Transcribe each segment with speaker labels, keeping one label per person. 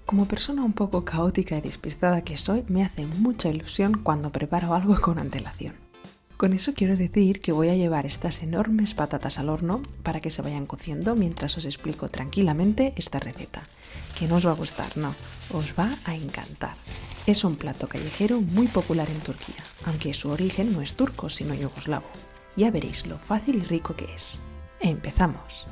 Speaker 1: Como persona un poco caótica y despistada que soy, me hace mucha ilusión cuando preparo algo con antelación. Con eso quiero decir que voy a llevar estas enormes patatas al horno para que se vayan cociendo mientras os explico tranquilamente esta receta. Que no os va a gustar, no, os va a encantar. Es un plato callejero muy popular en Turquía, aunque su origen no es turco sino yugoslavo. Ya veréis lo fácil y rico que es. ¡Empezamos!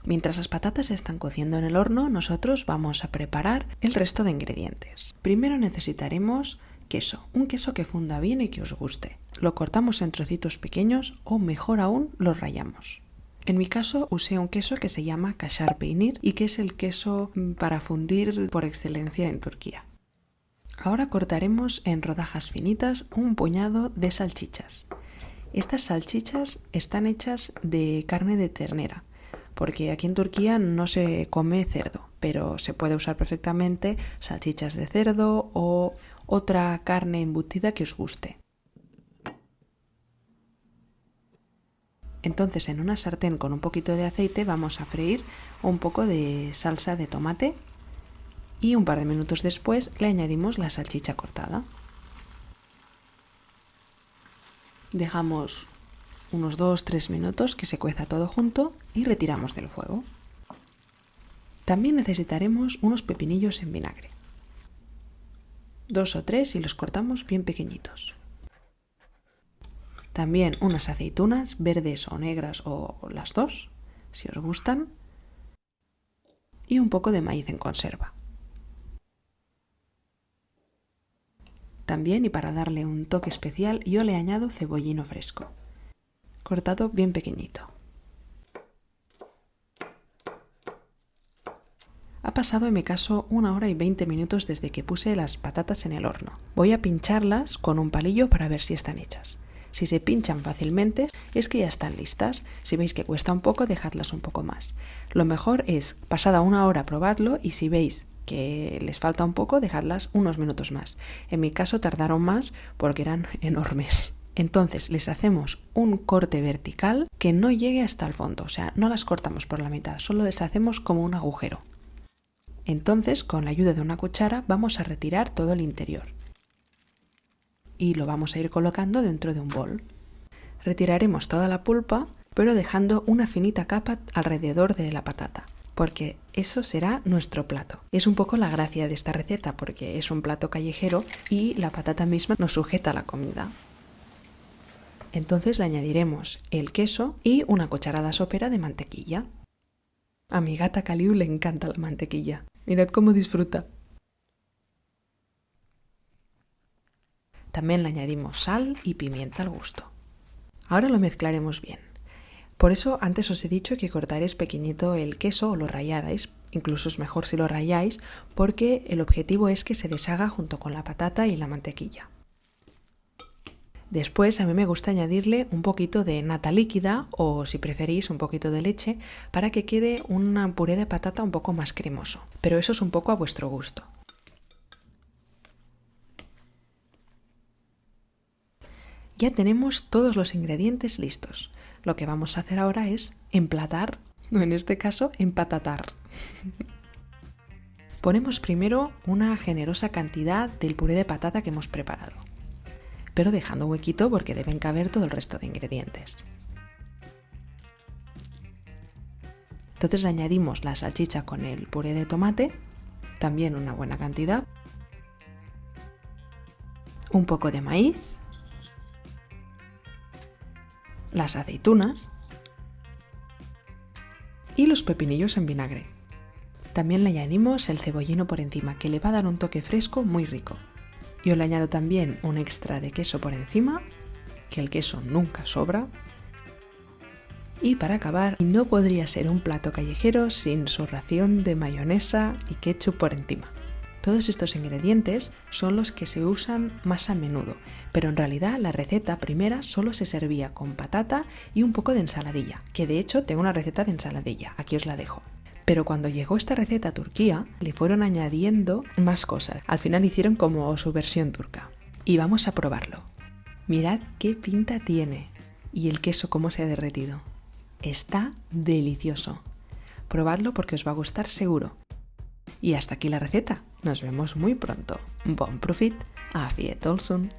Speaker 1: Mientras las patatas están cociendo en el horno, nosotros vamos a preparar el resto de ingredientes. Primero necesitaremos queso, un queso que funda bien y que os guste. Lo cortamos en trocitos pequeños o mejor aún lo rallamos. En mi caso usé un queso que se llama kaşar peynir y que es el queso para fundir por excelencia en Turquía. Ahora cortaremos en rodajas finitas un puñado de salchichas. Estas salchichas están hechas de carne de ternera, porque aquí en Turquía no se come cerdo, pero se puede usar perfectamente salchichas de cerdo o otra carne embutida que os guste. Entonces en una sartén con un poquito de aceite vamos a freír un poco de salsa de tomate y un par de minutos después le añadimos la salchicha cortada. Dejamos unos 2-3 minutos que se cueza todo junto y retiramos del fuego. También necesitaremos unos pepinillos en vinagre. 2 o 3 y los cortamos bien pequeñitos. También unas aceitunas verdes o negras o las dos, si os gustan. Y un poco de maíz en conserva. También, y para darle un toque especial, yo le añado cebollino fresco, cortado bien pequeñito. Ha pasado en mi caso 1 hora y 20 minutos desde que puse las patatas en el horno. Voy a pincharlas con un palillo para ver si están hechas. Si se pinchan fácilmente es que ya están listas. Si veis que cuesta un poco, dejadlas un poco más. Lo mejor es, pasada 1 hora, probarlo y si veis que les falta un poco, dejadlas unos minutos más. En mi caso tardaron más porque eran enormes. Entonces les hacemos un corte vertical que no llegue hasta el fondo, o sea, no las cortamos por la mitad, solo les hacemos como un agujero. Entonces, con la ayuda de una cuchara, vamos a retirar todo el interior y lo vamos a ir colocando dentro de un bol. Retiraremos toda la pulpa, pero dejando una finita capa alrededor de la patata, porque eso será nuestro plato. Es un poco la gracia de esta receta, porque es un plato callejero y la patata misma nos sujeta a la comida. Entonces le añadiremos el queso y una cucharada sopera de mantequilla. A mi gata Caliu le encanta la mantequilla. Mirad cómo disfruta. También le añadimos sal y pimienta al gusto. Ahora lo mezclaremos bien. Por eso antes os he dicho que cortaréis pequeñito el queso o lo rallarais. Incluso es mejor si lo ralláis porque el objetivo es que se deshaga junto con la patata y la mantequilla. Después a mí me gusta añadirle un poquito de nata líquida o si preferís un poquito de leche para que quede un puré de patata un poco más cremoso, pero eso es un poco a vuestro gusto. Ya tenemos todos los ingredientes listos. Lo que vamos a hacer ahora es emplatar, o en este caso empatatar. Ponemos primero una generosa cantidad del puré de patata que hemos preparado, pero dejando un huequito porque deben caber todo el resto de ingredientes. Entonces le añadimos la salchicha con el puré de tomate, también una buena cantidad, un poco de maíz, las aceitunas y los pepinillos en vinagre. También le añadimos el cebollino por encima, que le va a dar un toque fresco muy rico. Yo le añado también un extra de queso por encima, que el queso nunca sobra. Y para acabar, no podría ser un plato callejero sin su ración de mayonesa y ketchup por encima. Todos estos ingredientes son los que se usan más a menudo, pero en realidad la receta primera solo se servía con patata y un poco de ensaladilla, que de hecho tengo una receta de ensaladilla, aquí os la dejo. Pero cuando llegó esta receta a Turquía, le fueron añadiendo más cosas. Al final hicieron como su versión turca. Y vamos a probarlo. Mirad qué pinta tiene. Y el queso cómo se ha derretido. Está delicioso. Probadlo porque os va a gustar seguro. Y hasta aquí la receta. Nos vemos muy pronto. Bon profit. Auf Wiedersehen.